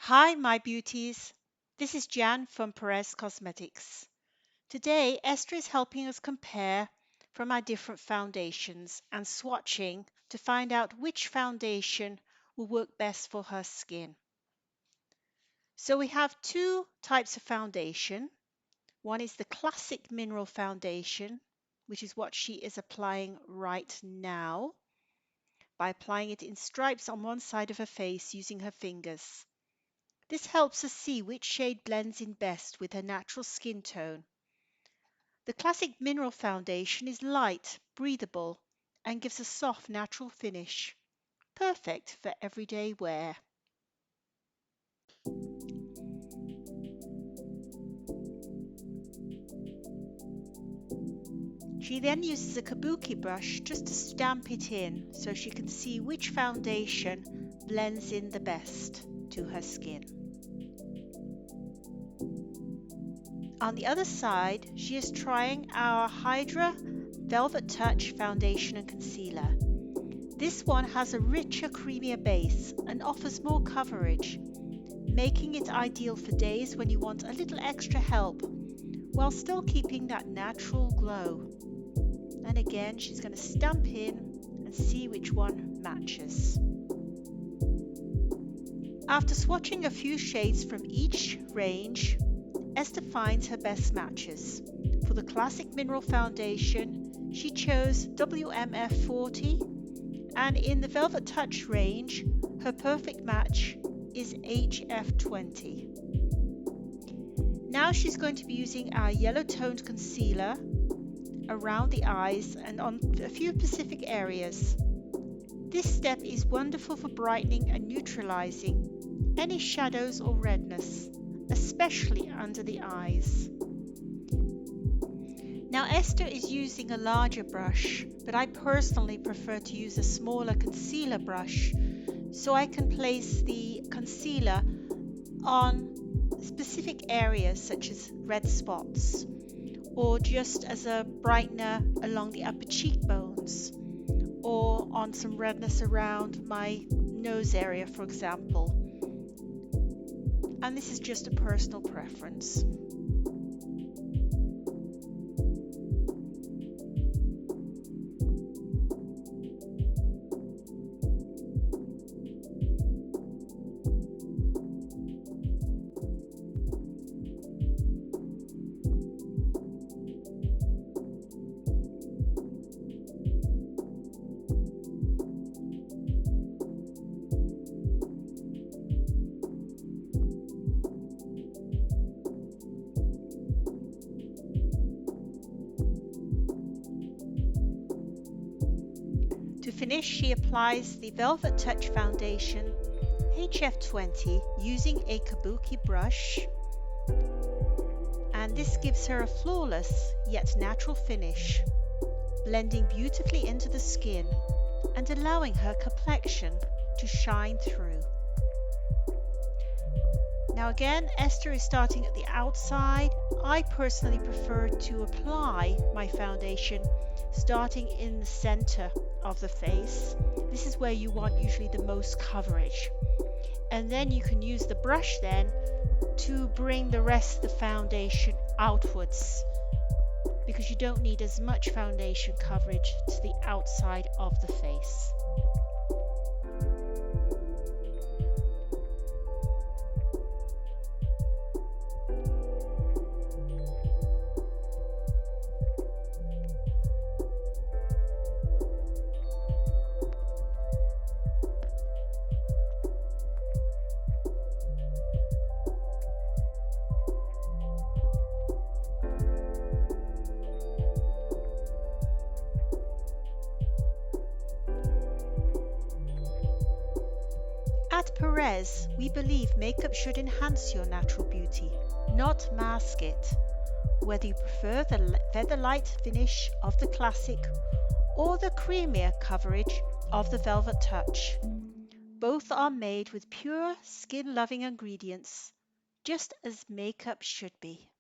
Hi, my beauties. This is Jan from Purèz Cosmetics. Today, Esther is helping us compare from our different foundations and swatching to find out which foundation will work best for her skin. So we have two types of foundation. One is the classic mineral foundation, which is what she is applying right now by applying it in stripes on one side of her face using her fingers. This helps us see which shade blends in best with her natural skin tone. The classic mineral foundation is light, breathable, and gives a soft natural finish, perfect for everyday wear. She then uses a kabuki brush just to stamp it in so she can see which foundation blends in the best to her skin. On the other side, she is trying our Hydra Velvet Touch Foundation and Concealer. This one has a richer, creamier base and offers more coverage, making it ideal for days when you want a little extra help while still keeping that natural glow. And again, she's going to stamp in and see which one matches. After swatching a few shades from each range, Esther finds her best matches. For the classic mineral foundation, she chose WMF 40, and in the Velvet Touch range, her perfect match is HF 20. Now she's going to be using our yellow toned concealer around the eyes and on a few specific areas. This step is wonderful for brightening and neutralizing any shadows or redness, especially under the eyes. Now Esther is using a larger brush, but I personally prefer to use a smaller concealer brush so I can place the concealer on specific areas such as red spots, or just as a brightener along the upper cheekbones, or on some redness around my nose area, for example. And this is just a personal preference. To finish, she applies the Velvet Touch Foundation HF20 using a kabuki brush, and this gives her a flawless yet natural finish, blending beautifully into the skin and allowing her complexion to shine through. Now again, Esther is starting at the outside. I personally prefer to apply my foundation starting in the center of the face. This is where you want usually the most coverage. And then you can use the brush then to bring the rest of the foundation outwards, because you don't need as much foundation coverage to the outside of the face. At Purèz, we believe makeup should enhance your natural beauty, not mask it. Whether you prefer the feather light finish of the classic or the creamier coverage of the Velvet Touch, both are made with pure skin-loving ingredients, just as makeup should be.